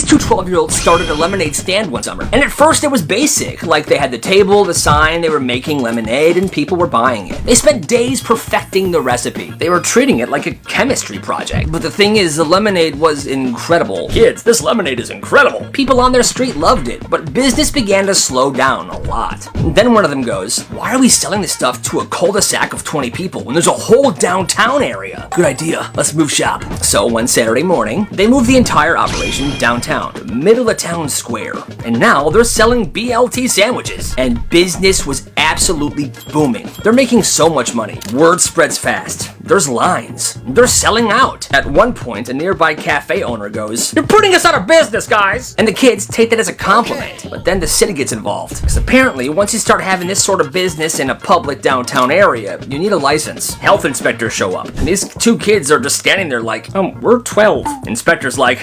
two 12-year-olds started a lemonade stand one summer. And at first it was basic, like they had the table, the sign, they were making lemonade, and people were buying it. They spent days perfecting the recipe. They were treating it like a chemistry project. But the thing is, the lemonade was incredible. Kids, this lemonade is incredible. People on their street loved it, but business began to slow down a lot. And then one of them goes, why are we selling this stuff to a cul-de-sac of 20 people when there's a whole downtown area? Good idea, let's move shop. So one Saturday morning, they moved the entire operation downtown, middle of town square. And now they're selling BLT sandwiches. And business was absolutely booming. They're making so much money. Word spreads fast. There's lines. They're selling out. At one point, a nearby cafe owner goes, "You're putting us out of business, guys!" And the kids take that as a compliment. But then the city gets involved. Because apparently, once you start having this sort of business in a public downtown area, you need a license. Health inspectors show up. And these two kids are just standing there like, we're 12. Inspector's like,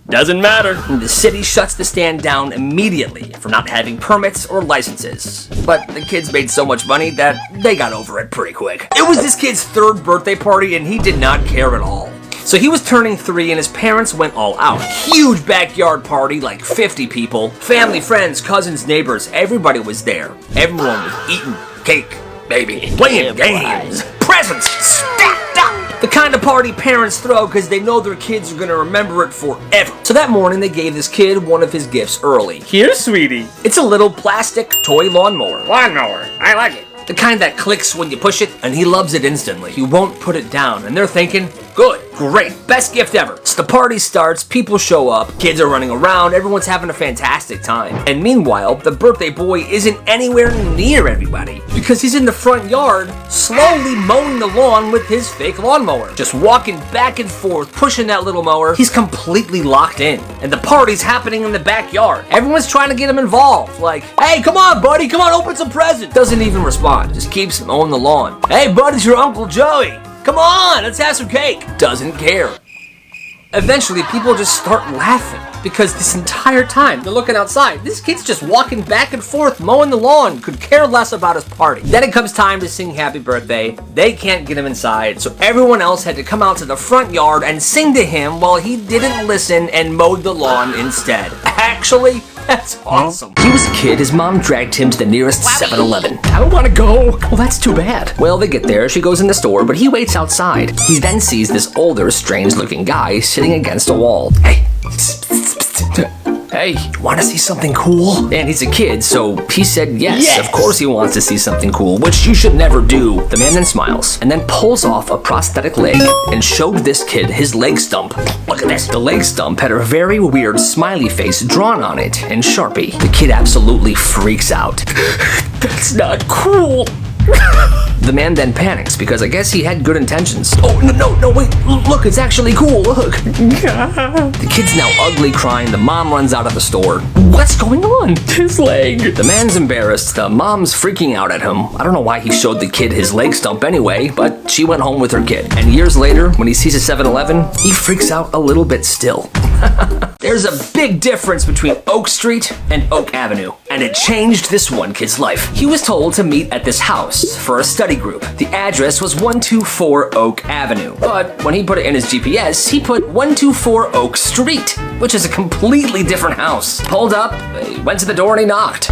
doesn't matter. And the city shuts the stand down immediately for not having permits or licenses. But the kids made so much money that they got over it pretty quick. It was this kid's third birthday party and he did not care at all. So he was turning 3 and his parents went all out. Huge backyard party, like 50 people. Family, friends, cousins, neighbors, everybody was there. Everyone was eating cake, baby, playing games, presents stacked up. The kind of party parents throw because they know their kids are gonna remember it forever. So that morning they gave this kid one of his gifts early. Here, sweetie. It's a little plastic toy lawnmower. Lawnmower, I like it. The kind that clicks when you push it, and he loves it instantly. He won't put it down, and they're thinking, good, great, best gift ever. So the party starts, people show up, kids are running around, everyone's having a fantastic time. And meanwhile, the birthday boy isn't anywhere near everybody because he's in the front yard, slowly mowing the lawn with his fake lawnmower. Just walking back and forth, pushing that little mower. He's completely locked in. And the party's happening in the backyard. Everyone's trying to get him involved. Like, hey, come on, buddy, come on, open some presents. Doesn't even respond. Just keeps mowing the lawn. Hey, bud, it's your Uncle Joey. Come on, let's have some cake. Doesn't care. Eventually, people just start laughing because this entire time they're looking outside. This kid's just walking back and forth, mowing the lawn, could care less about his party. Then it comes time to sing happy birthday. They can't get him inside, so everyone else had to come out to the front yard and sing to him while he didn't listen and mowed the lawn instead. Actually, that's awesome. He was a kid, his mom dragged him to the nearest 7-Eleven. I don't want to go. Well, that's too bad. Well, they get there, she goes in the store, but he waits outside. He then sees this older, strange-looking guy sitting against a wall. Hey, you want to see something cool? And he's a kid, so he said yes. Of course he wants to see something cool, which you should never do. The man then smiles, and then pulls off a prosthetic leg and showed this kid his leg stump. Look at this. The leg stump had a very weird smiley face drawn on it in Sharpie. The kid absolutely freaks out. That's not cool. The man then panics because I guess he had good intentions. Oh, no, wait, look, it's actually cool, look. The kid's now ugly crying, the mom runs out of the store. What's going on? His leg. The man's embarrassed, the mom's freaking out at him. I don't know why he showed the kid his leg stump anyway, but she went home with her kid. And years later, when he sees a 7-Eleven, he freaks out a little bit still. There's a big difference between Oak Street and Oak Avenue, and it changed this one kid's life. He was told to meet at this house for a study group. The address was 124 Oak Avenue, but when he put it in his GPS, he put 124 Oak Street, which is a completely different house. Pulled up, he went to the door and he knocked.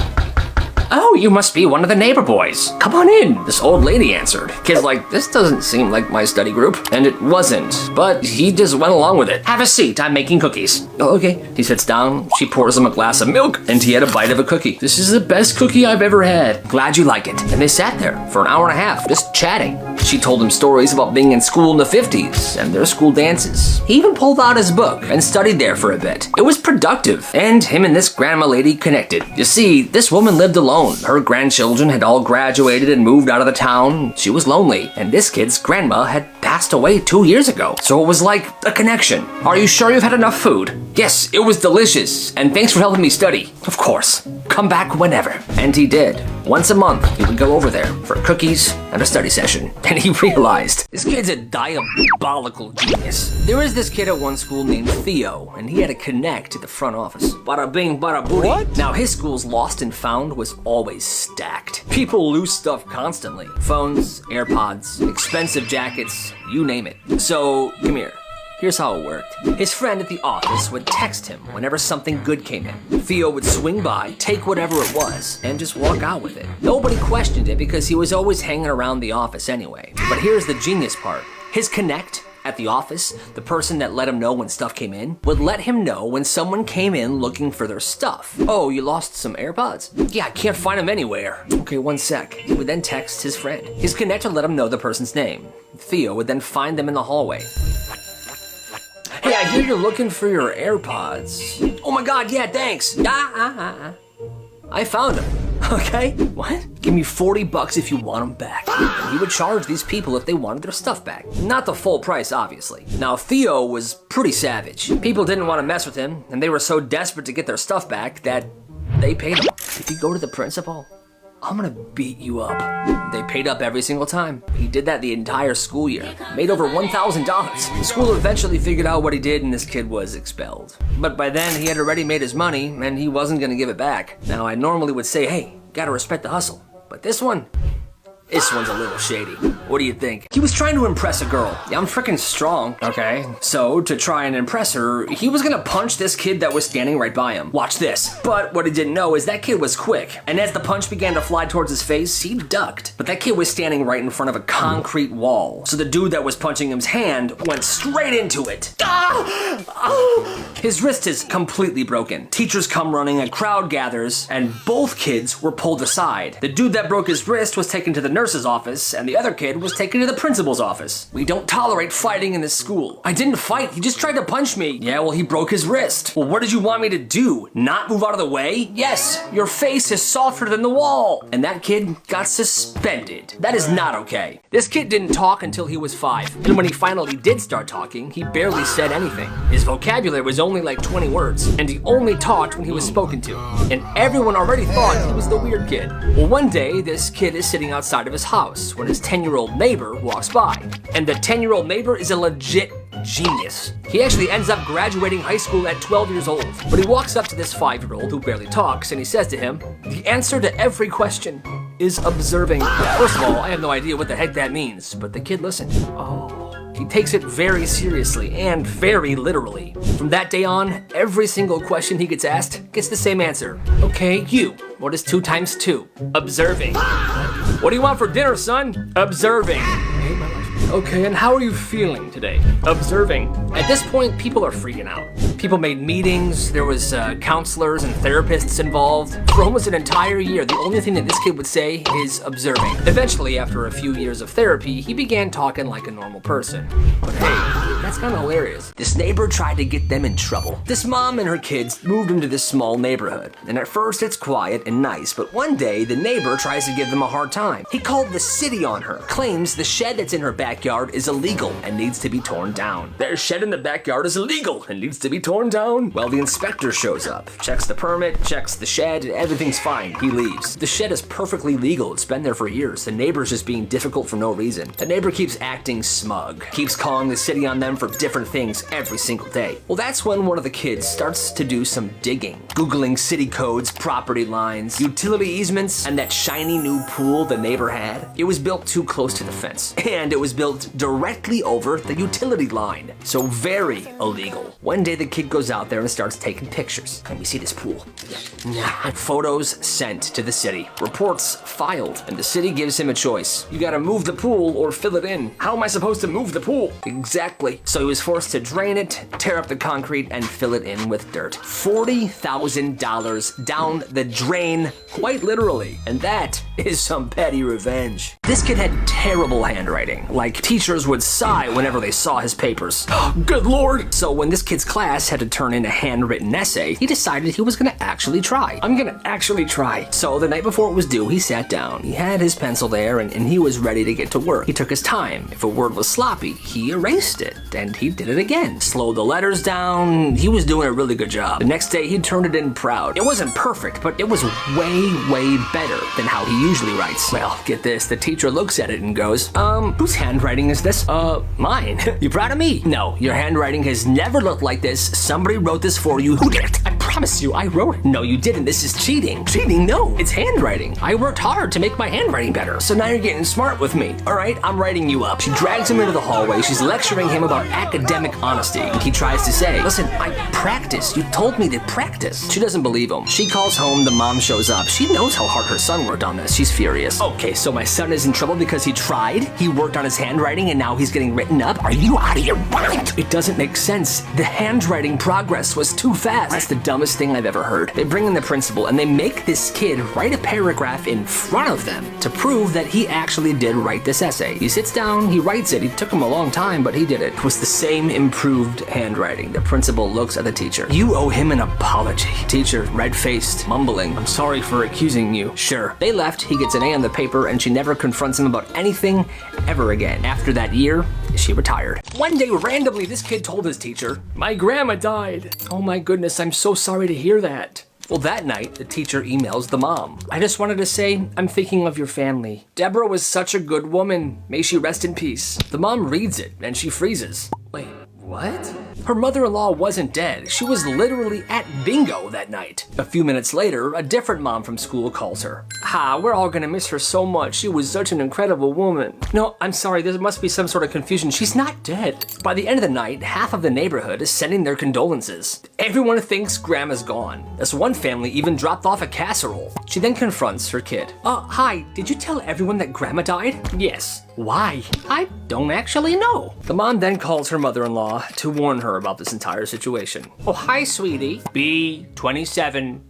Oh, you must be one of the neighbor boys. Come on in, this old lady answered. Kid's like, this doesn't seem like my study group. And it wasn't, but he just went along with it. Have a seat, I'm making cookies. Oh, okay. He sits down, she pours him a glass of milk, and he had a bite of a cookie. This is the best cookie I've ever had. Glad you like it. And they sat there for an hour and a half, just chatting. She told him stories about being in school in the 50s and their school dances. He even pulled out his book and studied there for a bit. It was productive, and him and this grandma lady connected. You see, this woman lived alone. Her grandchildren had all graduated and moved out of the town. She was lonely, and this kid's grandma had passed away 2 years ago. So it was like a connection. Are you sure you've had enough food? Yes, it was delicious, and thanks for helping me study. Of course. Come back whenever. And he did. Once a month, he would go over there for cookies and a study session. And he realized, this kid's a diabolical genius. There was this kid at one school named Theo, and he had to connect to the front office. Bada bing, bada booty. What? Now his school's lost and found was always stacked. People lose stuff constantly. Phones, AirPods, expensive jackets, you name it. So, come here. Here's how it worked. His friend at the office would text him whenever something good came in. Theo would swing by, take whatever it was, and just walk out with it. Nobody questioned it because he was always hanging around the office anyway. But here's the genius part. His connect at the office, the person that let him know when stuff came in, would let him know when someone came in looking for their stuff. Oh, you lost some AirPods? Yeah, I can't find them anywhere. Okay, one sec. He would then text his friend. His connect would let him know the person's name. Theo would then find them in the hallway. Hey, I hear you're looking for your AirPods. Oh my God, yeah, thanks. I found them. Okay, what? Give me $40 if you want them back. And he would charge these people if they wanted their stuff back. Not the full price, obviously. Now, Theo was pretty savage. People didn't want to mess with him, and they were so desperate to get their stuff back that they paid him. If you go to the principal, I'm gonna beat you up. They paid up every single time. He did that the entire school year. Made over $1,000. The school eventually figured out what he did and this kid was expelled. But by then he had already made his money and he wasn't gonna give it back. Now I normally would say, hey, gotta respect the hustle. But this one's a little shady. What do you think? He was trying to impress a girl. Yeah, I'm freaking strong. Okay. So, to try and impress her, he was gonna punch this kid that was standing right by him. Watch this. But what he didn't know is that kid was quick. And as the punch began to fly towards his face, he ducked. But that kid was standing right in front of a concrete wall. So the dude that was punching him's hand went straight into it. His wrist is completely broken. Teachers come running, a crowd gathers, and both kids were pulled aside. The dude that broke his wrist was taken to the nurse's office, and the other kid was taken to the principal's office. We don't tolerate fighting in this school. I didn't fight, he just tried to punch me. Yeah, well, he broke his wrist. Well, what did you want me to do? Not move out of the way? Yes, your face is softer than the wall. And that kid got suspended. That is not okay. This kid didn't talk until he was 5. And when he finally did start talking, he barely said anything. His vocabulary was only like 20 words, and he only talked when he was spoken to. And everyone already thought he was the weird kid. Well, one day, this kid is sitting outside of his house when his 10-year-old neighbor walks by. And the 10-year-old neighbor is a legit genius. He actually ends up graduating high school at 12 years old. But he walks up to this 5-year-old who barely talks and he says to him, the answer to every question is observing. First of all, I have no idea what the heck that means, but the kid listened. Oh. He takes it very seriously and very literally. From that day on, every single question he gets asked gets the same answer. Okay, you. What is 2 times 2? Observing. What do you want for dinner, son? Observing. Okay, and how are you feeling today? Observing. At this point, people are freaking out. People made meetings, there was counselors and therapists involved. For almost an entire year, the only thing that this kid would say is observing. Eventually, after a few years of therapy, he began talking like a normal person. But hey, that's kind of hilarious. This neighbor tried to get them in trouble. This mom and her kids moved into this small neighborhood. And at first, it's quiet and nice, but one day, the neighbor tries to give them a hard time. He called the city on her, claims the shed that's in her backyard is illegal and needs to be torn down. Their shed in the backyard is illegal and needs to be torn down. Well, the inspector shows up, checks the permit, checks the shed, and everything's fine. He leaves. The shed is perfectly legal. It's been there for years. The neighbor's just being difficult for no reason. The neighbor keeps acting smug, keeps calling the city on them for different things every single day. Well, that's when one of the kids starts to do some digging, Googling city codes, property lines, utility easements, and that shiny new pool the neighbor had. It was built too close to the fence, and it was built directly over the utility line. So very illegal. One day the kid goes out there and starts taking pictures. Let me see this pool. Photos sent to the city. Reports filed. And the city gives him a choice. You gotta move the pool or fill it in. How am I supposed to move the pool? Exactly. So he was forced to drain it, tear up the concrete, and fill it in with dirt. $40,000 down the drain, quite literally. And that is some petty revenge. This kid had terrible handwriting. Like, teachers would sigh whenever they saw his papers. Good Lord! So when this kid's class had to turn in a handwritten essay, he decided he was gonna actually try. I'm gonna actually try. So the night before it was due, he sat down. He had his pencil there and he was ready to get to work. He took his time. If a word was sloppy, he erased it. And he did it again. Slowed the letters down. He was doing a really good job. The next day, he turned it in proud. It wasn't perfect, but it was way, way better than how he usually writes. Well, get this. The teacher looks at it and goes, whose handwriting is this? Mine. You proud of me? No, your handwriting has never looked like this. Somebody wrote this for you. Who did it? I promise you, I wrote it. No, you didn't. This is cheating. Cheating? No, it's handwriting. I worked hard to make my handwriting better. So now you're getting smart with me. All right, I'm writing you up. She drags him into the hallway. She's lecturing him about academic honesty. He tries to say, listen, I practice. You told me to practice. She doesn't believe him. She calls home. The mom shows up. She knows how hard her son worked on this. She's furious. Okay, so my son is in trouble because he tried. He worked on his handwriting and now he's getting written up. Are you out of your mind? It doesn't make sense. The handwriting progress was too fast. That's the dumbest thing I've ever heard. They bring in the principal and they make this kid write a paragraph in front of them to prove that he actually did write this essay. He sits down, he writes it. It took him a long time, but he did it. It was the same improved handwriting. The principal looks at the teacher. You owe him an apology. Teacher, red-faced, mumbling, I'm sorry for accusing you. Sure. They left, he gets an A on the paper, and she never confronts him about anything ever again. After that year, she retired. One day, randomly, this kid told his teacher, my grandma died. Oh my goodness, I'm so sorry to hear that. Well, that night, the teacher emails the mom. I just wanted to say, I'm thinking of your family. Deborah was such a good woman. May she rest in peace. The mom reads it, and she freezes. Wait, what? Her mother-in-law wasn't dead. She was literally at bingo that night. A few minutes later, a different mom from school calls her. We're all gonna miss her so much. She was such an incredible woman. No, I'm sorry, there must be some sort of confusion. She's not dead. By the end of the night, half of the neighborhood is sending their condolences. Everyone thinks Grandma's gone. This one family even dropped off a casserole. She then confronts her kid. Hi, did you tell everyone that Grandma died? Yes. Why? I don't actually know. The mom then calls her mother-in-law to warn her about this entire situation. Oh, hi, sweetie. B27.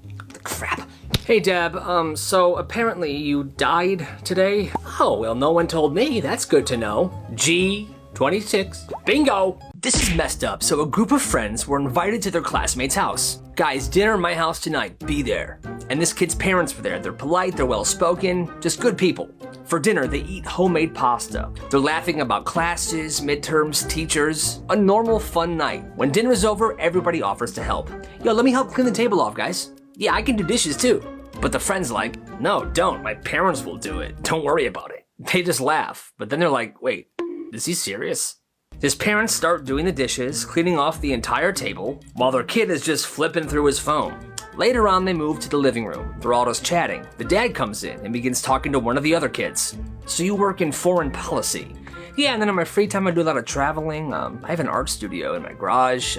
Crap. Hey, Deb, so apparently you died today? Oh, well, no one told me. That's good to know. G26. Bingo! This is messed up, so a group of friends were invited to their classmate's house. Guys, dinner at my house tonight, be there. And this kid's parents were there. They're polite, they're well-spoken, just good people. For dinner, they eat homemade pasta. They're laughing about classes, midterms, teachers. A normal, fun night. When dinner's over, everybody offers to help. Yo, let me help clean the table off, guys. Yeah, I can do dishes too. But the friend's like, no, don't. My parents will do it. Don't worry about it. They just laugh. But then they're like, wait, is he serious? His parents start doing the dishes, cleaning off the entire table, while their kid is just flipping through his phone. Later on, they move to the living room. They're all just chatting. The dad comes in and begins talking to one of the other kids. So you work in foreign policy? Yeah, and then in my free time, I do a lot of traveling. I have an art studio in my garage.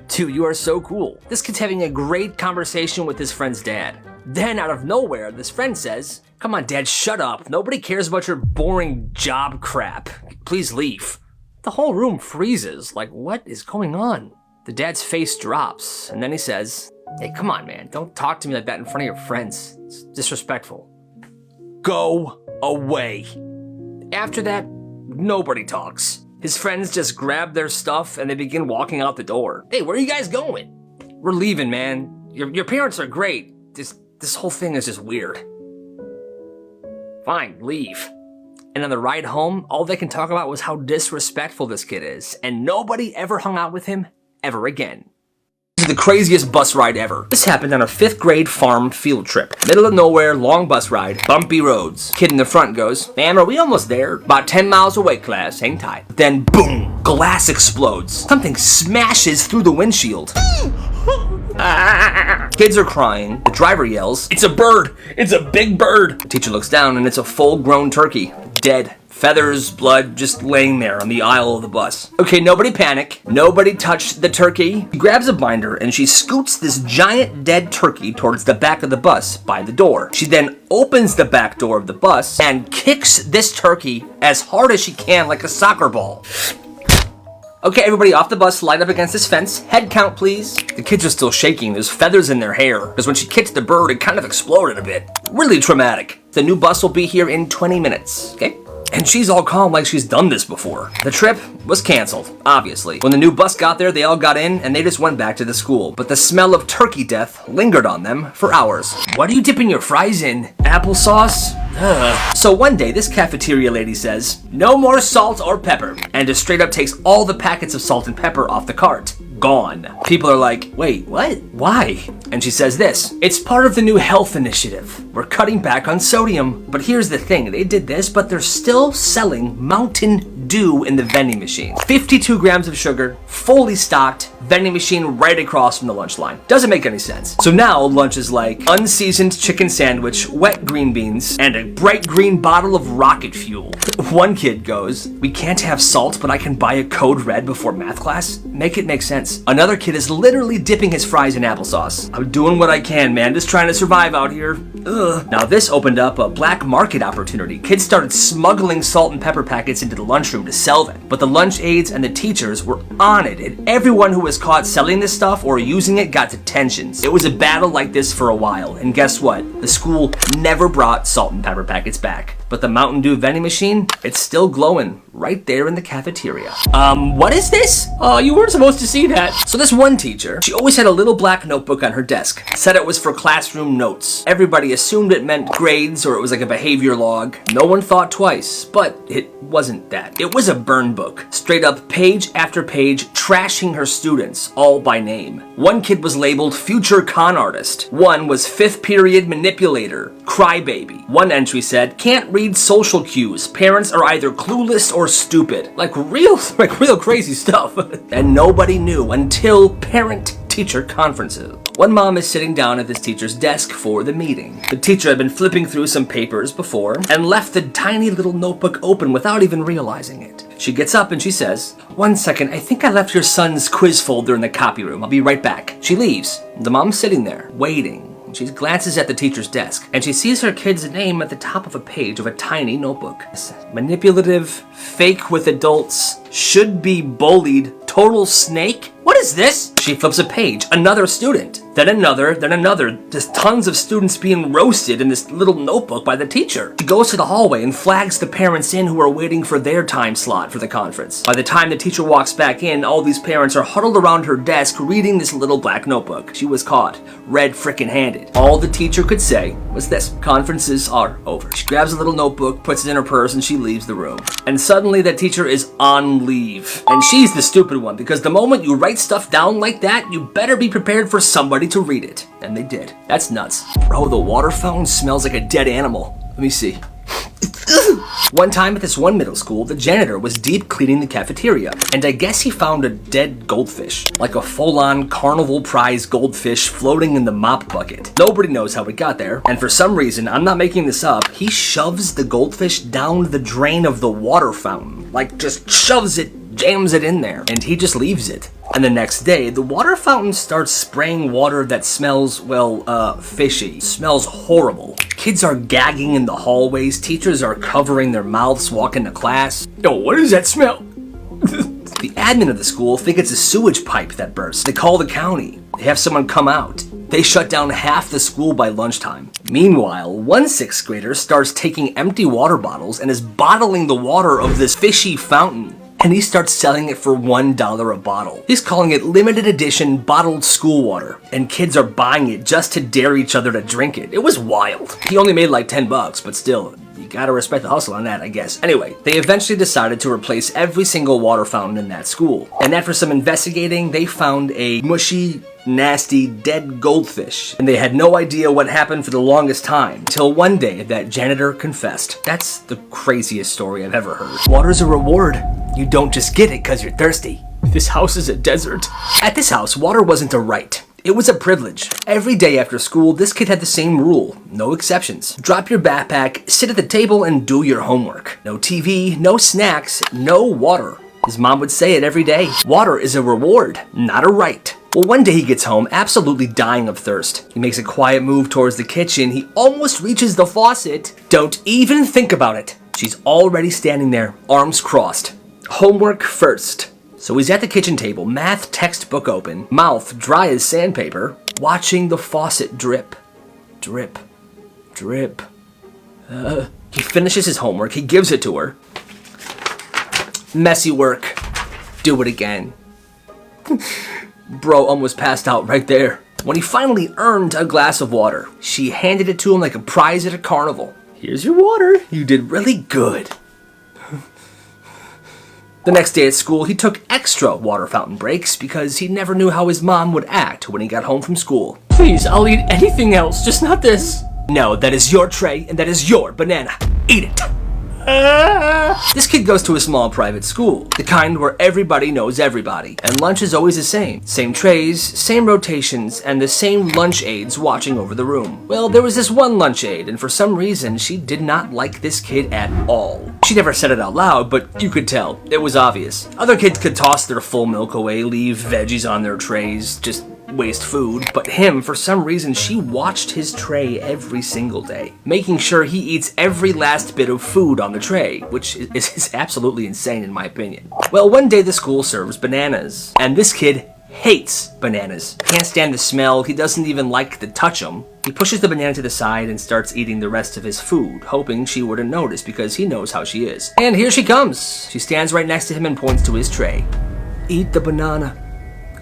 Dude, you are so cool. This kid's having a great conversation with his friend's dad. Then, out of nowhere, this friend says, come on, Dad, shut up. Nobody cares about your boring job crap. Please leave. The whole room freezes, like, what is going on? The dad's face drops, and then he says, hey, come on, man, don't talk to me like that in front of your friends. It's disrespectful. Go away. After that, nobody talks. His friends just grab their stuff and they begin walking out the door. Hey, where are you guys going? We're leaving, man. Your parents are great. This whole thing is just weird. Fine, leave. And on the ride home, all they can talk about was how disrespectful this kid is, and nobody ever hung out with him ever again. This is the craziest bus ride ever. This happened on a 5th grade farm field trip. Middle of nowhere, long bus ride, bumpy roads. Kid in the front goes, ma'am, are we almost there? About 10 miles away, class, hang tight. Then boom, glass explodes. Something smashes through the windshield. Kids are crying. The driver yells, it's a bird! It's a big bird! The teacher looks down and it's a full-grown turkey. Dead. Feathers, blood, just laying there on the aisle of the bus. Okay, nobody panic. Nobody touch the turkey. She grabs a binder and she scoots this giant dead turkey towards the back of the bus by the door. She then opens the back door of the bus and kicks this turkey as hard as she can like a soccer ball. Okay, everybody off the bus, line up against this fence. Head count, please. The kids are still shaking. There's feathers in their hair, because when she kicked the bird, it kind of exploded a bit. Really traumatic. The new bus will be here in 20 minutes, okay? And she's all calm like she's done this before. The trip was canceled, obviously. When the new bus got there, they all got in, and they just went back to the school. But the smell of turkey death lingered on them for hours. What are you dipping your fries in? Applesauce? Ugh. So one day, this cafeteria lady says, no more salt or pepper, and just straight up takes all the packets of salt and pepper off the cart. Gone. People are like, wait, what? Why? And she says this, it's part of the new health initiative. We're cutting back on sodium. But here's the thing, they did this, but they're still selling Mountain Dew in the vending machine. 52 grams of sugar, fully stocked, vending machine right across from the lunch line. Doesn't make any sense. So now lunch is like unseasoned chicken sandwich, wet green beans, and a bright green bottle of rocket fuel. One kid goes, "We can't have salt, but I can buy a code red before math class? Make it make sense." Another kid is literally dipping his fries in applesauce. "I'm doing what I can, man. Just trying to survive out here." Ugh. Now this opened up a black market opportunity. Kids started smuggling salt and pepper packets into the lunchroom to sell them. But the lunch aides and the teachers were on it, and everyone who was caught selling this stuff or using it got detentions. It was a battle like this for a while, and guess what? The school never brought salt and pepper packets back. But the Mountain Dew vending machine, it's still glowing right there in the cafeteria. What is this? Oh, you weren't supposed to see that. So this one teacher, she always had a little black notebook on her desk. Said it was for classroom notes. Everybody assumed it meant grades or it was like a behavior log. No one thought twice, but it wasn't that. It was a burn book. Straight up page after page, trashing her students, all by name. One kid was labeled future con artist. One was fifth period manipulator, crybaby. One entry said, can't read social cues. Parents are either clueless or stupid. Like real crazy stuff. And nobody knew until parent-teacher conferences. One mom is sitting down at this teacher's desk for the meeting. The teacher had been flipping through some papers before and left the tiny little notebook open without even realizing it. She gets up and she says, "One second, I think I left your son's quiz folder in the copy room. I'll be right back." She leaves. The mom's sitting there, waiting. She glances at the teacher's desk, and she sees her kid's name at the top of a page of a tiny notebook. Manipulative, fake with adults, should be bullied, total snake? What is this? She flips a page, another student, then another, then another. Just tons of students being roasted in this little notebook by the teacher. She goes to the hallway and flags the parents in who are waiting for their time slot for the conference. By the time the teacher walks back in, all these parents are huddled around her desk reading this little black notebook. She was caught, red frickin' handed. All the teacher could say was this: conferences are over. She grabs a little notebook, puts it in her purse, and she leaves the room. And suddenly that teacher is on leave. And she's the stupid one, because the moment you write stuff down like that, you better be prepared for somebody to read it. And they did. That's nuts. Bro, the water fountain smells like a dead animal. Let me see. One time at this one middle school, the janitor was deep cleaning the cafeteria, and I guess he found a dead goldfish, like a full-on carnival prize goldfish floating in the mop bucket. Nobody knows how it got there, and for some reason, I'm not making this up, he shoves the goldfish down the drain of the water fountain. Like, just shoves it, jams it in there, and he just leaves it. And the next day, the water fountain starts spraying water that smells, fishy. Smells horrible. Kids are gagging in the hallways. Teachers are covering their mouths walking to class. Yo, what does that smell? The admin of the school think it's a sewage pipe that burst. They call the county. They have someone come out. They shut down half the school by lunchtime. Meanwhile, one sixth grader starts taking empty water bottles and is bottling the water of this fishy fountain. And he starts selling it for $1 a bottle. He's calling it limited edition bottled school water, and kids are buying it just to dare each other to drink it. It was wild. He only made like $10, but still, you gotta respect the hustle on that, I guess. Anyway, they eventually decided to replace every single water fountain in that school. And after some investigating, they found a mushy, nasty, dead goldfish. And they had no idea what happened for the longest time, till one day that janitor confessed. That's the craziest story I've ever heard. Water's a reward. You don't just get it because you're thirsty. This house is a desert. At this house, water wasn't a right. It was a privilege. Every day after school, this kid had the same rule. No exceptions. Drop your backpack, sit at the table, and do your homework. No TV, no snacks, no water. His mom would say it every day. Water is a reward, not a right. Well, one day he gets home absolutely dying of thirst. He makes a quiet move towards the kitchen. He almost reaches the faucet. Don't even think about it. She's already standing there, arms crossed. Homework first. So he's at the kitchen table, math textbook open, mouth dry as sandpaper, watching the faucet drip. Drip. Drip. He finishes his homework, he gives it to her. Messy work. Do it again. Bro almost passed out right there. When he finally earned a glass of water, she handed it to him like a prize at a carnival. Here's your water. You did really good. The next day at school, he took extra water fountain breaks because he never knew how his mom would act when he got home from school. Please, I'll eat anything else, just not this. No, that is your tray and that is your banana. Eat it. This kid goes to a small private school, the kind where everybody knows everybody, and lunch is always the same. Same trays, same rotations, and the same lunch aides watching over the room. Well, there was this one lunch aide, and for some reason, she did not like this kid at all. She never said it out loud, but you could tell. It was obvious. Other kids could toss their full milk away, leave veggies on their trays, just waste food, but him, for some reason, she watched his tray every single day, making sure he eats every last bit of food on the tray, which is absolutely insane in my opinion. Well, one day the school serves bananas, and this kid hates bananas. Can't stand the smell, he doesn't even like to touch them. He pushes the banana to the side and starts eating the rest of his food, hoping she wouldn't notice because he knows how she is. And here she comes. She stands right next to him and points to his tray. Eat the banana.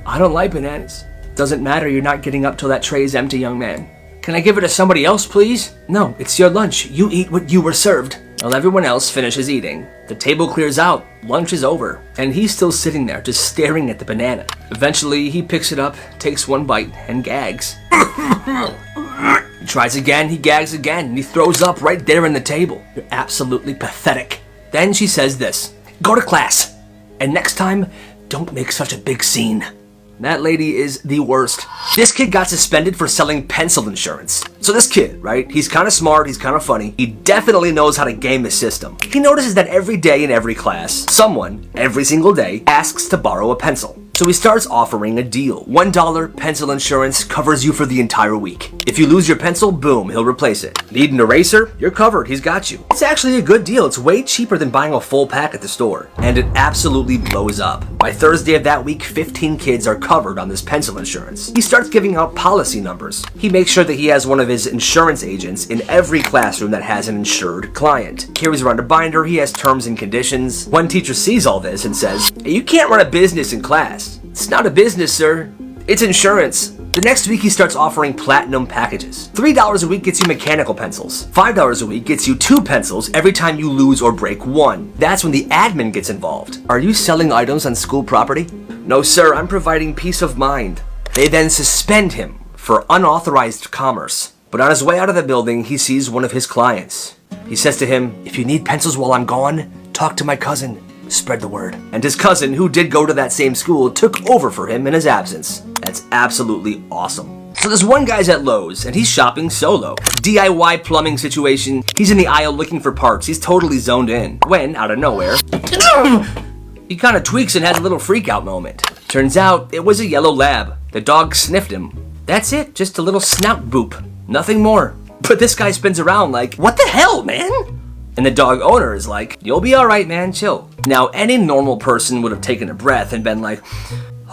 I don't like bananas. Doesn't matter, you're not getting up till that tray is empty, young man. Can I give it to somebody else, please? No, it's your lunch. You eat what you were served. While everyone else finishes eating, the table clears out, lunch is over, and he's still sitting there just staring at the banana. Eventually, he picks it up, takes one bite, and gags. He tries again, he gags again, and he throws up right there on the table. You're absolutely pathetic. Then she says this, go to class, and next time, don't make such a big scene. That lady is the worst. This kid got suspended for selling pencil insurance. So this kid, right, he's kind of smart, he's kind of funny, he definitely knows how to game the system. He notices that every day in every class, someone, every single day, asks to borrow a pencil. So he starts offering a deal. $1 pencil insurance covers you for the entire week. If you lose your pencil, boom, he'll replace it. Need an eraser? You're covered, he's got you. It's actually a good deal. It's way cheaper than buying a full pack at the store. And it absolutely blows up. By Thursday of that week, 15 kids are covered on this pencil insurance. He starts giving out policy numbers. He makes sure that he has one of his insurance agents in every classroom that has an insured client. Carries around a binder, he has terms and conditions. One teacher sees all this and says, hey, you can't run a business in class. It's not a business, sir. It's insurance. The next week, he starts offering platinum packages. $3 a week gets you mechanical pencils. $5 a week gets you 2 pencils every time you lose or break one. That's when the admin gets involved. Are you selling items on school property? No, sir, I'm providing peace of mind. They then suspend him for unauthorized commerce. But on his way out of the building, he sees one of his clients. He says to him, if you need pencils while I'm gone, talk to my cousin. Spread the word. And his cousin, who did go to that same school, took over for him in his absence. That's absolutely awesome. So this one guy's at Lowe's, and he's shopping solo. DIY plumbing situation. He's in the aisle looking for parts. He's totally zoned in. When, out of nowhere, he kind of tweaks and has a little freak out moment. Turns out, it was a yellow lab. The dog sniffed him. That's it, just a little snout boop. Nothing more. But this guy spins around like, what the hell, man? And the dog owner is like, you'll be alright, man, chill. Now, any normal person would have taken a breath and been like,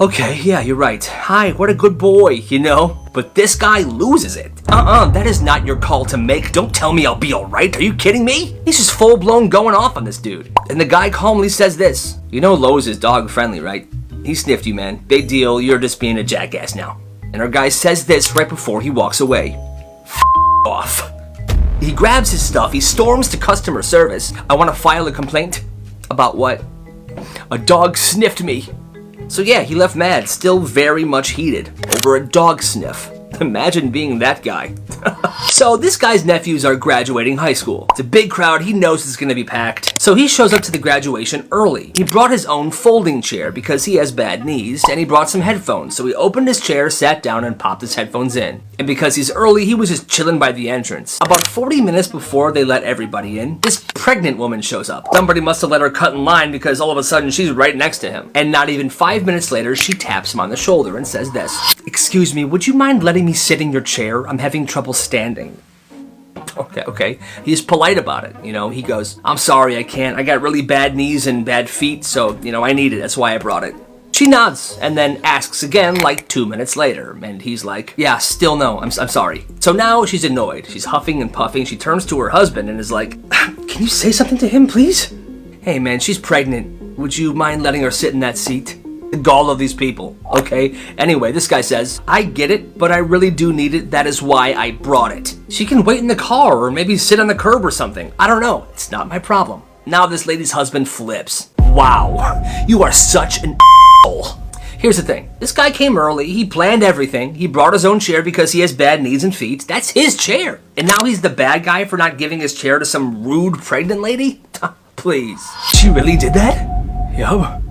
okay, yeah, you're right. Hi, what a good boy, you know? But this guy loses it. That is not your call to make. Don't tell me I'll be alright. Are you kidding me? He's just full-blown going off on this dude. And the guy calmly says this. You know Lowe's is dog-friendly, right? He sniffed you, man. Big deal, you're just being a jackass now. And our guy says this right before he walks away. Off. He grabs his stuff, he storms to customer service. I want to file a complaint. About what? A dog sniffed me. So yeah, he left mad, still very much heated, over a dog sniff. Imagine being that guy. So this guy's nephews are graduating high school. It's a big crowd, he knows it's gonna be packed. So he shows up to the graduation early. He brought his own folding chair because he has bad knees, and he brought some headphones. So he opened his chair, sat down, and popped his headphones in. And because he's early, he was just chilling by the entrance. About 40 minutes before they let everybody in, this pregnant woman shows up. Somebody must have let her cut in line because all of a sudden she's right next to him. And not even 5 minutes later, she taps him on the shoulder and says this. Excuse me, would you mind letting me sit in your chair? I'm having trouble standing. Okay. He's polite about it, you know. He goes, I'm sorry, I can't. I got really bad knees and bad feet, so, you know, I need it. That's why I brought it. She nods and then asks again like 2 minutes later, and he's like, yeah, still no, I'm sorry. So now she's annoyed. She's huffing and puffing. She turns to her husband and is like, can you say something to him, please? Hey, man, she's pregnant. Would you mind letting her sit in that seat? The gall of these people, okay? Anyway, this guy says, I get it, but I really do need it. That is why I brought it. She can wait in the car or maybe sit on the curb or something. I don't know. It's not my problem. Now this lady's husband flips. Wow, you are such an asshole. Here's the thing. This guy came early, he planned everything, he brought his own chair because he has bad knees and feet. That's his chair. And now he's the bad guy for not giving his chair to some rude pregnant lady? Please. She really did that? Yo.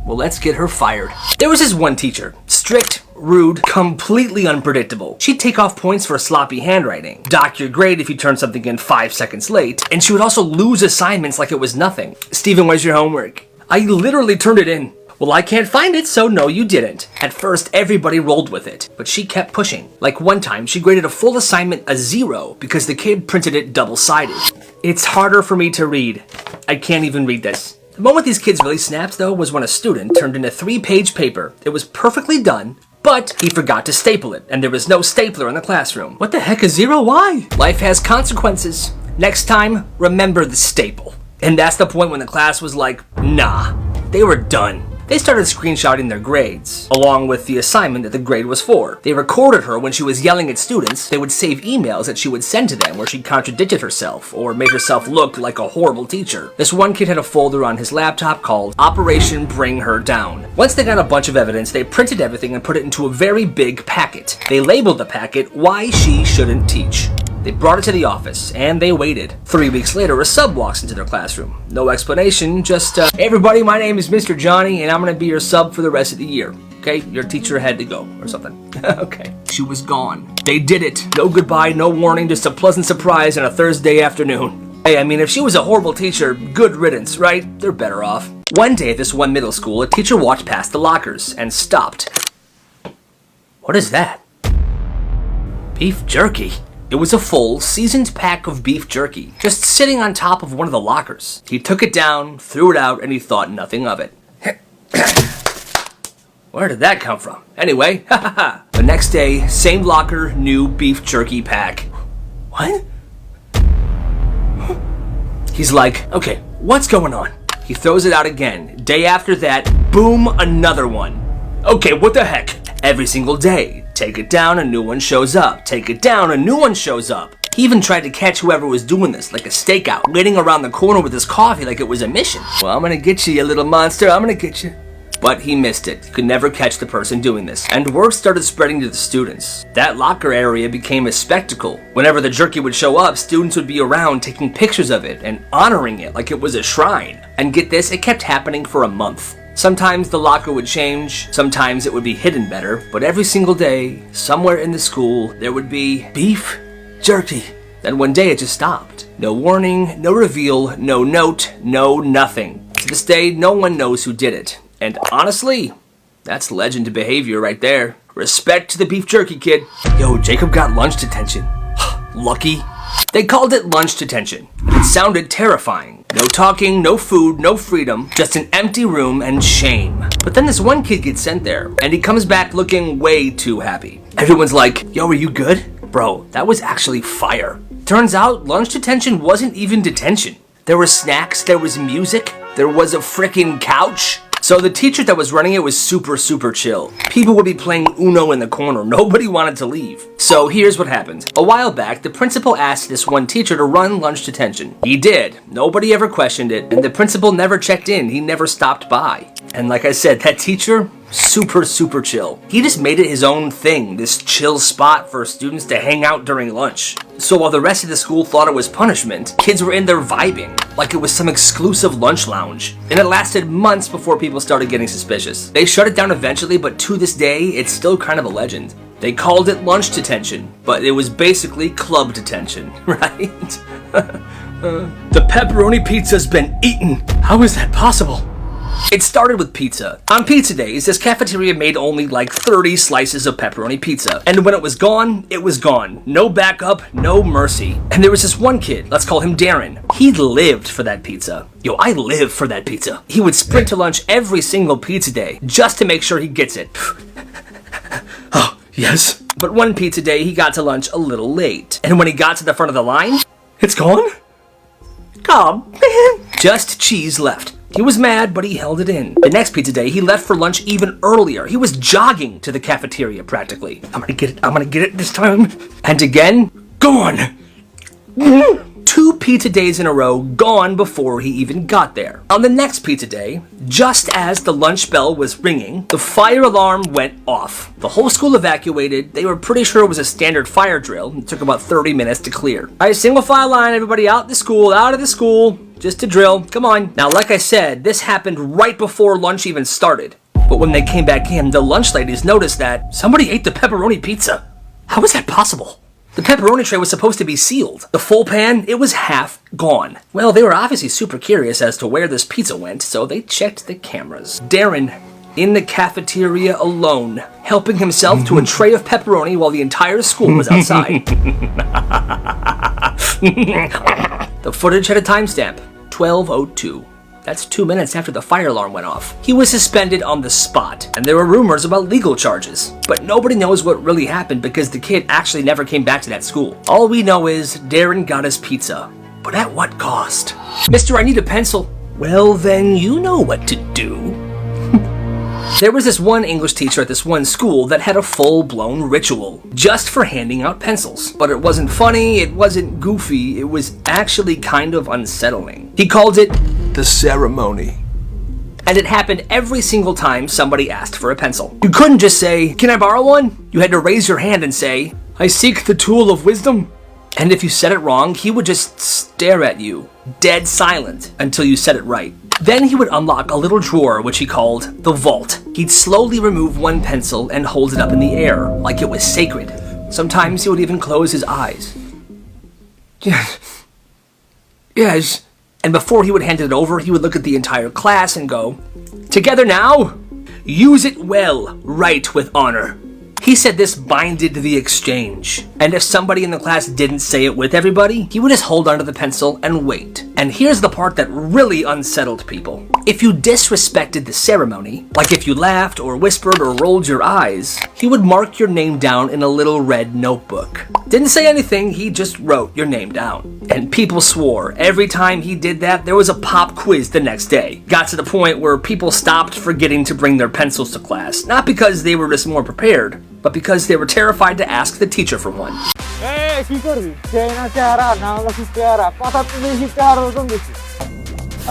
Well, let's get her fired. There was this one teacher. Strict, rude, completely unpredictable. She'd take off points for sloppy handwriting, dock your grade if you turned something in 5 seconds late, and she would also lose assignments like it was nothing. Steven, where's your homework? I literally turned it in. Well, I can't find it, so no, you didn't. At first, everybody rolled with it, but she kept pushing. Like one time, she graded a full assignment a 0 because the kid printed it double-sided. It's harder for me to read. I can't even read this. The moment these kids really snapped, though, was when a student turned in a 3-page paper. It was perfectly done, but he forgot to staple it, and there was no stapler in the classroom. What the heck is 0? Why? Life has consequences. Next time, remember the staple. And that's the point when the class was like, nah, they were done. They started screenshotting their grades, along with the assignment that the grade was for. They recorded her when she was yelling at students. They would save emails that she would send to them where she contradicted herself or made herself look like a horrible teacher. This one kid had a folder on his laptop called Operation Bring Her Down. Once they got a bunch of evidence, they printed everything and put it into a very big packet. They labeled the packet, Why She Shouldn't Teach. They brought it to the office, and they waited. 3 weeks later, a sub walks into their classroom. No explanation, just, hey everybody, my name is Mr. Johnny, and I'm gonna be your sub for the rest of the year. Okay, your teacher had to go, or something. Okay. She was gone. They did it. No goodbye, no warning, just a pleasant surprise on a Thursday afternoon. Hey, I mean, if she was a horrible teacher, good riddance, right? They're better off. One day at this one middle school, a teacher walked past the lockers and stopped. What is that? Beef jerky. It was a full, seasoned pack of beef jerky, just sitting on top of one of the lockers. He took it down, threw it out, and he thought nothing of it. Where did that come from? Anyway, the next day, same locker, new beef jerky pack. What? He's like, okay, what's going on? He throws it out again. Day after that, boom, another one. Okay, what the heck? Every single day. Take it down, a new one shows up. Take it down, a new one shows up. He even tried to catch whoever was doing this, like a stakeout, waiting around the corner with his coffee like it was a mission. Well, I'm gonna get you, you little monster, I'm gonna get you. But he missed it. He could never catch the person doing this. And word started spreading to the students. That locker area became a spectacle. Whenever the jerky would show up, students would be around taking pictures of it and honoring it like it was a shrine. And get this, it kept happening for a month. Sometimes the locker would change, sometimes it would be hidden better, but every single day, somewhere in the school, there would be beef jerky. Then one day it just stopped. No warning, no reveal, no note, no nothing. To this day, no one knows who did it. And honestly, that's legend behavior right there. Respect to the beef jerky kid. Yo, Jacob got lunch detention. Lucky. They called it lunch detention. It sounded terrifying. No talking, no food, no freedom, just an empty room and shame. But then this one kid gets sent there, and he comes back looking way too happy. Everyone's like, yo, are you good? Bro, that was actually fire. Turns out, lunch detention wasn't even detention. There were snacks, there was music, there was a frickin' couch. So the teacher that was running it was super chill. People would be playing Uno in the corner. Nobody wanted to leave. So here's what happened. A while back, the principal asked this one teacher to run lunch detention. He did. Nobody ever questioned it, and the principal never checked in. He never stopped by. And like I said, that teacher, super chill. He just made it his own thing, this chill spot for students to hang out during lunch. So while the rest of the school thought it was punishment, kids were in there vibing, like it was some exclusive lunch lounge. And it lasted months before people started getting suspicious. They shut it down eventually, but to this day, it's still kind of a legend. They called it lunch detention, but it was basically club detention, right? The pepperoni pizza's been eaten. How is that possible? It started with pizza. On pizza days, this cafeteria made only like 30 slices of pepperoni pizza. And when it was gone, it was gone. No backup, no mercy. And there was this one kid, let's call him Darren. He lived for that pizza. Yo, I live for that pizza. He would sprint to lunch every single pizza day just to make sure he gets it. Oh, yes. But one pizza day, he got to lunch a little late. And when he got to the front of the line, it's gone? Oh, man. Just cheese left. He was mad, but he held it in. The next pizza day, he left for lunch even earlier. He was jogging to the cafeteria, practically. I'm gonna get it this time. And again, gone. 2 pizza days in a row gone before he even got there. On the next pizza day, just as the lunch bell was ringing, the fire alarm went off. The whole school evacuated. They were pretty sure it was a standard fire drill. It took about 30 minutes to clear. All right, single file line, everybody out of the school. Just a drill, come on. Now, like I said, this happened right before lunch even started. But when they came back in, the lunch ladies noticed that somebody ate the pepperoni pizza. How was that possible? The pepperoni tray was supposed to be sealed. The full pan, it was half gone. Well, they were obviously super curious as to where this pizza went, so they checked the cameras. Darren, in the cafeteria alone, helping himself to a tray of pepperoni while the entire school was outside. The footage had a timestamp, 12:02. That's 2 minutes after the fire alarm went off. He was suspended on the spot, and there were rumors about legal charges. But nobody knows what really happened because the kid actually never came back to that school. All we know is Darren got his pizza. But at what cost? Mister, I need a pencil. Well, then you know what to do. There was this one English teacher at this one school that had a full-blown ritual just for handing out pencils. But it wasn't funny, it wasn't goofy, it was actually kind of unsettling. He called it the ceremony. And it happened every single time somebody asked for a pencil. You couldn't just say, "Can I borrow one?" You had to raise your hand and say, "I seek the tool of wisdom." And if you said it wrong, he would just stare at you, dead silent, until you said it right. Then he would unlock a little drawer which he called the vault. He'd slowly remove one pencil and hold it up in the air like it was sacred. Sometimes he would even close his eyes. Yes. And before he would hand it over, he would look at the entire class and go, "Together now, use it well, write with honor." He said this binded the exchange. And if somebody in the class didn't say it with everybody, he would just hold onto the pencil and wait. And here's the part that really unsettled people. If you disrespected the ceremony, like if you laughed or whispered or rolled your eyes, he would mark your name down in a little red notebook. Didn't say anything, he just wrote your name down. And people swore every time he did that, there was a pop quiz the next day. Got to the point where people stopped forgetting to bring their pencils to class. Not because they were just more prepared, but because they were terrified to ask the teacher for one. Hey, কি করবি? সেই না চেহারা, না হলো কি চেহারা, কথা তো বেশি চেহারা ওজন বেশি।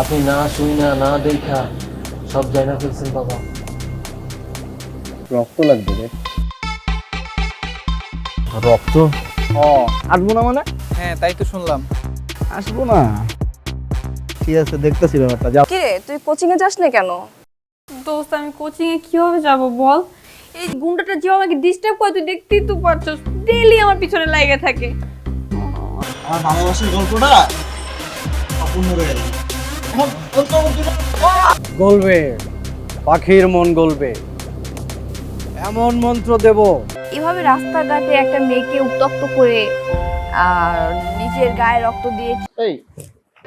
আপনি না শুই না দেখা সব জানা ফেলছেন বাবা। রক্ত লাগবে রে। রক্ত? আসবো না মানে? হ্যাঁ, তাই তো শুনলাম। আসবো না। ঠিক আছে, দেখতেছি ব্যাপারটা। যাও। কি রে, তুই কোচিং এ যাস না কেন? দোস্ত, আমি কোচিং এ কিভাবে যাব বল? এই গুন্ডাটা যে আমাকে ডিস্টার্ব করে, তুই দেখতেই তো পারছস, ডেইলি আমার পিছনে লাগে থাকে। আমার ভালোবাসার গল্পটা অপূর্ণ রয়ে গেল। গলবে, পাখির মন গলবে, এমন মন্ত্র দেব। এভাবে রাস্তাঘাটে একটা মেয়েকে উত্তক্ত করে আর নিজের গায়ে রক্ত দিয়ে এই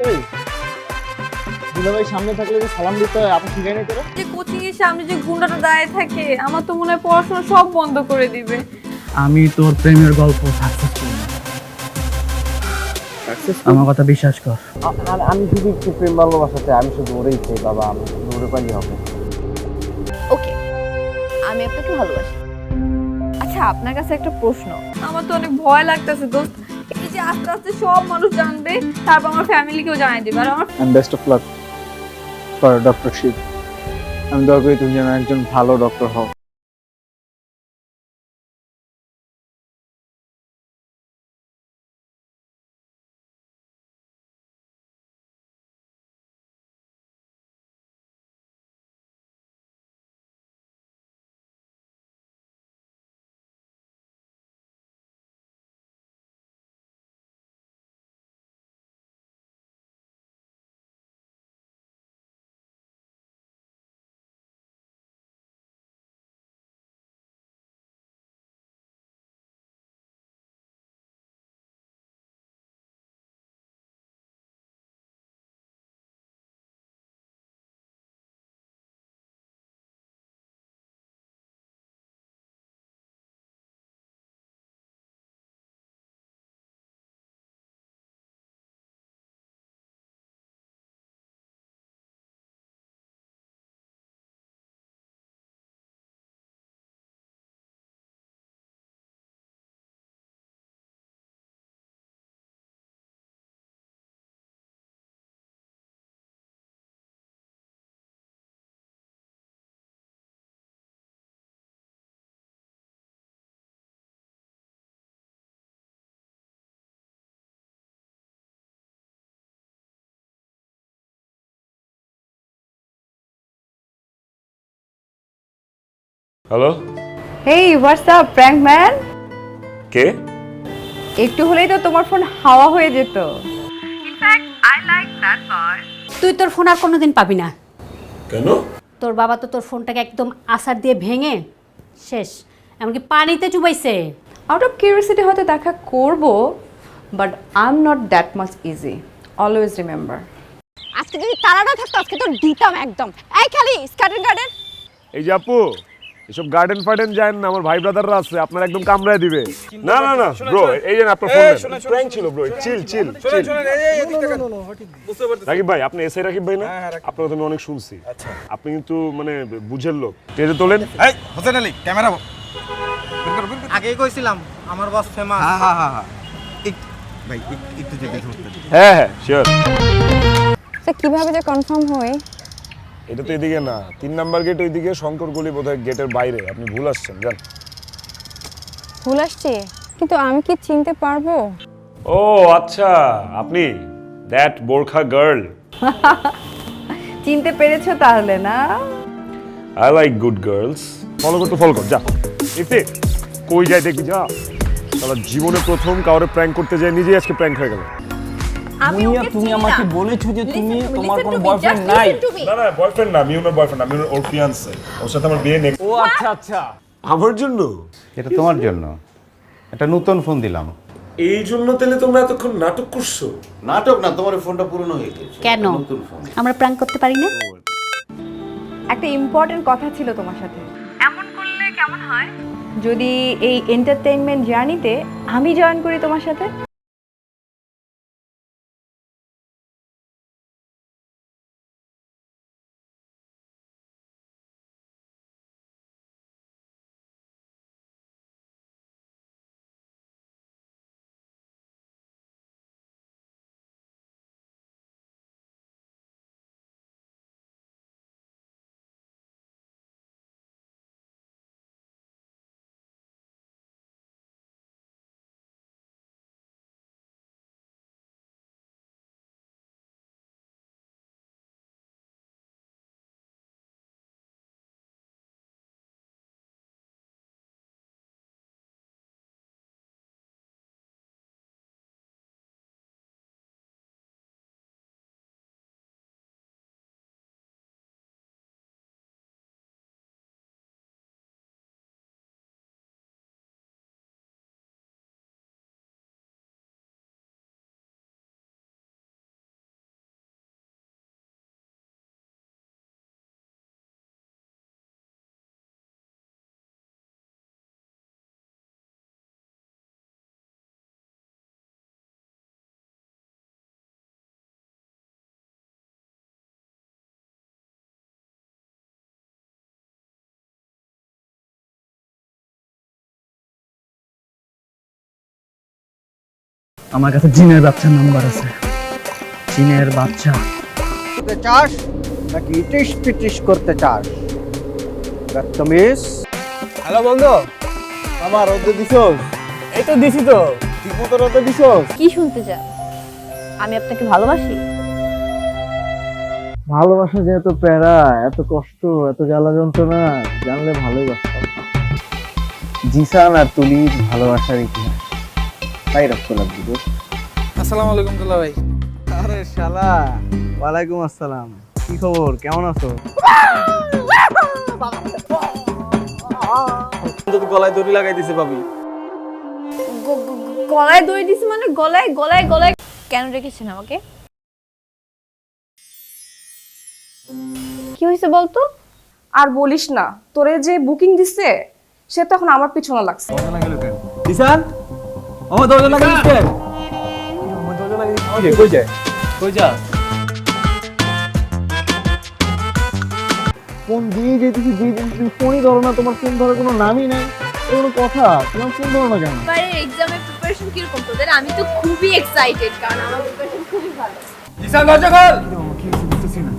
এই দুলাভাই সামনে থাকলে যে সালাম দিতে হয়, আপনি শিখাই নাই তোরা? যে কোচিং এর সামনে যে গুন্ডাটা দাঁড়িয়ে থাকে, আমার তো মনে হয় পড়াশোনা সব বন্ধ করে দিবে। আমি তোর প্রেমের গল্প সাকসেসফুল না। আমার কথা বিশ্বাস কর। আমি শুধু একটু প্রেম ভালোবাসাতে, আমি শুধু ওরেই চাই বাবা, আমি শুধু ওরে পাইলে হবে। ওকে, আমি আপনাকে ভালোবাসি। আচ্ছা, আপনার কাছে একটা প্রশ্ন। আমার তো অনেক ভয় লাগতেছে দোস্ত, এই যে আস্তে আস্তে সব মানুষ জানবে, তারপর আমার ফ্যামিলিকেও জানাই দিবে। আর আমার বেস্ট অফ লাক ফর ডক্টরশিপ। আমি দোয়া করি তুমি যেন একজন ভালো ডক্টর হও। হ্যালো, হেই হোয়াটস আপ প্র্যাঙ্ক ম্যান। কে? একটু হলেই তো তোমার ফোন হাওয়া হয়ে যেত। তুই তোর ফোন আর কোনোদিন পাবি না। কেন? তোর বাবা তো তোর ফোনটাকে একদম আসার দিয়ে ভেঙে শেষ, এমনকি পানিতে চুবাইছে। আউট অফ কিউরিয়াসিটি হয়তো দেখা করব, but I am not that much easy, always remember. আজকে যদি তারাটা থাকতো আজকে তো দিতাম একদম। এই খালি স্কার্টেন গার্ডেন। এই যে আপু, এসব গার্ডেন ফার্ডেন যায় না, আমার ভাই ব্রাদাররা আছে, আপনার একদম কামড়ায় দিবে। না না না ব্রো, এই যে আপনার ফোন প্র্যাঙ্ক ছিল ব্রো, চিল চিল চিল। রাকিব ভাই, আপনি এসআই রাকিব ভাই না? আপনার কথা আমি অনেক শুনছি। আপনি কিন্তু মানে বুঝের লোক। টেজে তোলেন। এই হোসেন আলী ক্যামেরা আগেই কইছিলাম আমার বস ফেমাস। হ্যাঁ হ্যাঁ হ্যাঁ ভাই একটু যেতে ধরতে। হ্যাঁ হ্যাঁ শিওর। তো কিভাবে যে কনফার্ম হয়? এটা তো এদিকে না, 3 নাম্বার গেট ওইদিকে, শঙ্কর গলি বোধহয় গেটের বাইরে। আপনি ভুল আসছেন, যান। ভুল আসছে, কিন্তু আমি কি চিনতে পারবো? ও আচ্ছা, আপনি দ্যাট বোরখা গার্ল। চিনতে পেরেছো তাহলে না? I like good girls. Follow কর তো, ফলো কর, যা। ইফতে কই যায় দেখবি, যা। সারা জীবনে প্রথম কাউরে প্র্যাঙ্ক করতে যায়, নিজেই আজকে প্র্যাঙ্ক হয়ে গেল। মুনিয়া তুমি আমাকে বলেছো যে তুমি তোমার কোনো বয়ফ্রেন্ড নাই। না না, বয়ফ্রেন্ড না, আমি ওর বয়ফ্রেন্ড, আমি ওর ফিয়ান্সে। ওর সাথে আমার বিয়ে নেক্সট। ও আচ্ছা আচ্ছা, আমার জন্য? এটা তোমার জন্য, একটা নতুন ফোন দিলাম। এই জন্য তাহলে তোমরা এতক্ষণ নাটক করছো? নাটক না, তোমার ফোনটা পুরনো হয়ে গেছে। কেন নতুন ফোন। আমরা প্র্যাঙ্ক করতে পারি না? একটা ইম্পর্টেন্ট কথা ছিল তোমার সাথে। এমন করলে কেমন হয় যদি এই এন্টারটেইনমেন্ট জার্নিতে আমি জয়েন করি তোমার সাথে? আমার কাছে জিনের বাচ্চার নাম্বার আছে। জিনের বাচ্চা করতে চাস নাকি ইটিস পিটিস করতে চাস? হ্যালো বন্ধু, আমার রোদে দিছস? এই তো দিছি তো, ঠিক মতো রোদে দিছস? কি শুনতে চান? আমি আপনাকে ভালোবাসি। ভালোবাসা যে এত প্যারা, এত কষ্ট, এত জ্বালা যন্ত্রণা জানলে ভালোই বাসতাম। জিসান আর তুলির ভালোবাসার ইতিহাস তাই রক্ত লাগবে। আসসালামু আলাইকুম দুলা ভাই। আরে শালা, ওয়ালাইকুম আসসালাম। কি খবর, কেমন আছো? গলায় দড়ি লাগাই দিছে ভাবি। গলায় দড়ি দিছি মানে গলায় গলায় গলায় কেন রেখেছেন আমাকে? কি হয়েছে বলতো? আর বলিস না, তোরে যে বুকিং দিছে সে তো এখন আমার পিছনে লাগছে। জিসান, ও দরজা লাগাই দিছে। ও দরজা লাগাই দিছে। কই যায়? কই যা? ফোন দিয়ে যেতেছি, ফোনই ধরো না। তোমার ফোন ধরার কোনো নামই নাই, কোনো কথা। তোমার ফোন ধরো না কেন? এবারে এক্সামের প্রিপারেশন কি রকম তোদের? আমি তো খুবই এক্সাইটেড, কারণ আমার প্রিপারেশন খুবই ভালো। জিসান দরজা খোল। কি বুঝতেছি না।